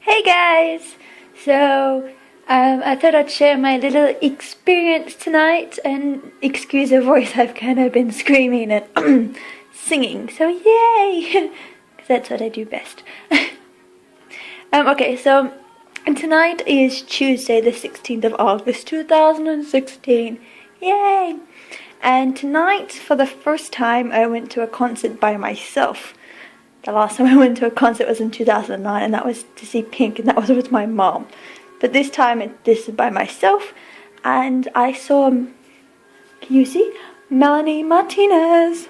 Hey guys! So, I thought I'd share my little experience tonight, and excuse the voice, I've kind of been screaming and singing, so yay! Because that's what I do best. Okay, so tonight is Tuesday the 16th of August 2016, yay! And tonight, for the first time, I went to a concert by myself. The last time I went to a concert was in 2009, and that was to see Pink, and that was with my mom. But this time, this is by myself, and I saw, can you see? Melanie Martinez.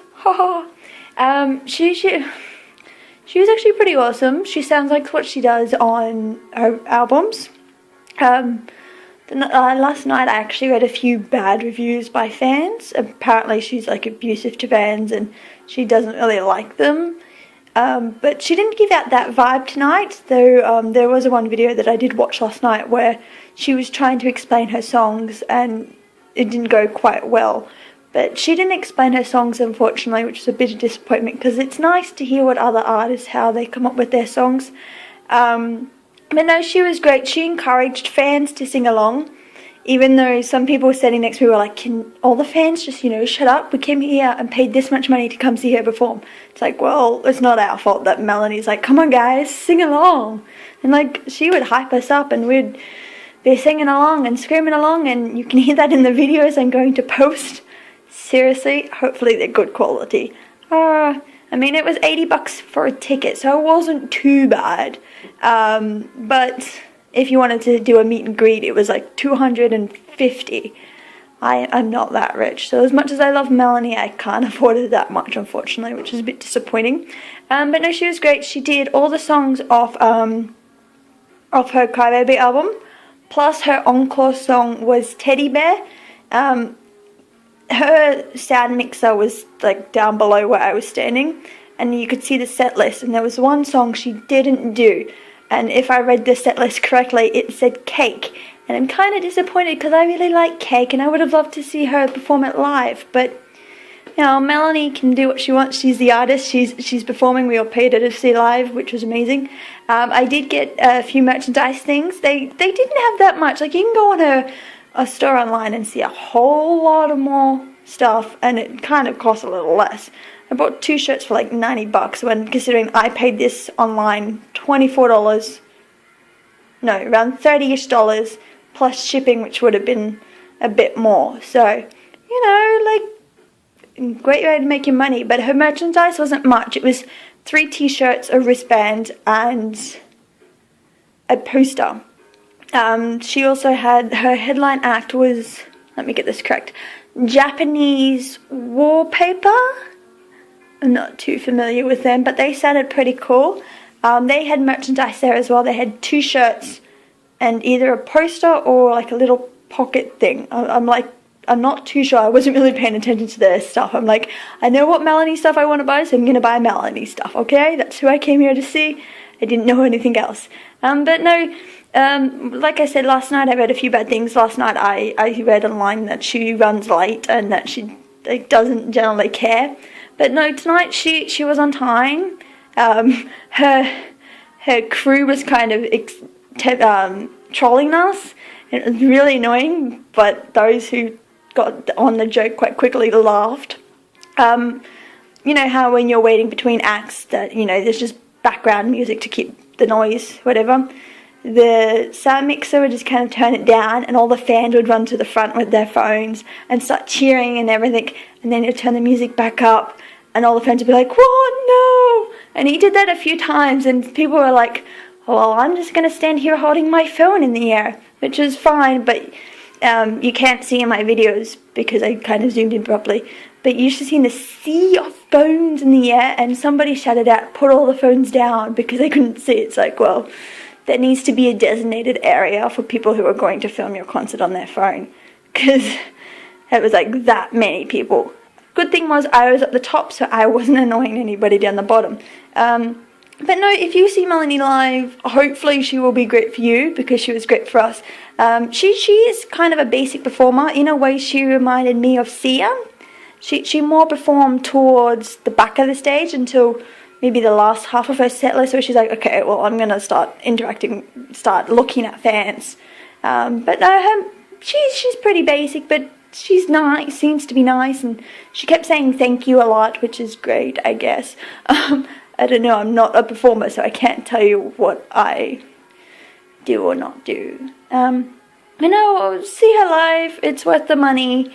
She was actually pretty awesome. She sounds like what she does on her albums. Last night I actually read a few bad reviews by fans. Apparently she's like abusive to fans, and she doesn't really like them. But she didn't give out that vibe tonight, though there was one video that I did watch last night where she was trying to explain her songs and it didn't go quite well. But she didn't explain her songs, unfortunately, which is a bit of disappointment, because it's nice to hear what other artists, how they come up with their songs. But no, she was great. She encouraged fans to sing along, even though some people sitting next to me were like, can all the fans just, shut up? We came here and paid this much money to come see her perform. It's like, well, it's not our fault that Melanie's like, come on guys, sing along. And like, she would hype us up and we'd be singing along and screaming along, and you can hear that in the videos I'm going to post. Seriously, hopefully they're good quality. I mean, it was $80 for a ticket, so it wasn't too bad. But if you wanted to do a meet and greet, it was like $250. I'm not that rich, so as much as I love Melanie, I can't afford it that much, unfortunately, which is a bit disappointing. But no, she was great. She did all the songs off her Crybaby album, plus her encore song was Teddy Bear. Her sound mixer was like down below where I was standing, and you could see the set list, and there was one song she didn't do. And if I read the set list correctly, it said Cake. And I'm kind of disappointed because I really like Cake and I would have loved to see her perform it live. But, Melanie can do what she wants. She's the artist. She's performing. We all paid her to see live, which was amazing. I did get a few merchandise things. They didn't have that much. Like, you can go on a store online and see a whole lot of more stuff, and it kind of costs a little less. I bought 2 shirts for like $90 when considering I paid this online $24, no, around $30-ish plus shipping, which would have been a bit more. So, like, great way to make your money. But her merchandise wasn't much. It was 3 t-shirts, a wristband, and a poster. She also had, her headline act was, let me get this correct, Japanese wallpaper. I'm not too familiar with them, but they sounded pretty cool. They had merchandise there as well. They had 2 shirts and either a poster or like a little pocket thing. I'm not too sure. I wasn't really paying attention to their stuff. I'm like, I know what Melanie stuff I want to buy, so I'm going to buy Melanie stuff, okay? That's who I came here to see. I didn't know anything else. But no, like I said, last night I read a few bad things. Last night I read online that she runs late and that she doesn't generally care. But no, tonight she was on time. Her crew was kind of trolling us. It was really annoying, but those who got on the joke quite quickly laughed. You know how when you're waiting between acts that, there's just background music to keep the noise, whatever. The sound mixer would just kind of turn it down, and all the fans would run to the front with their phones and start cheering and everything, and then he'd turn the music back up, and all the fans would be like, whoa, no! And he did that a few times, and people were like, well, I'm just going to stand here holding my phone in the air, which is fine, but you can't see in my videos because I kind of zoomed in properly, but you should have seen the sea of phones in the air, and somebody shouted out, put all the phones down, because they couldn't see. It's like, well, there needs to be a designated area for people who are going to film your concert on their phone, because it was like that many people. Good thing was I was at the top, so I wasn't annoying anybody down the bottom. But no, if you see Melanie live, hopefully she will be great for you, because she was great for us. She is kind of a basic performer. In a way, she reminded me of Sia. She more performed towards the back of the stage until maybe the last half of her set list where she's like, okay, well, I'm going to start start looking at fans. But no, she's pretty basic, but she's nice, seems to be nice, and she kept saying thank you a lot, which is great, I guess. I don't know, I'm not a performer, so I can't tell you what I do or not do. You know, see her live, it's worth the money.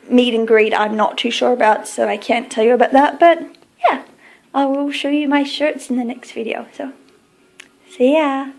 Meet and greet, I'm not too sure about, so I can't tell you about that, but yeah, I will show you my shirts in the next video, so see ya!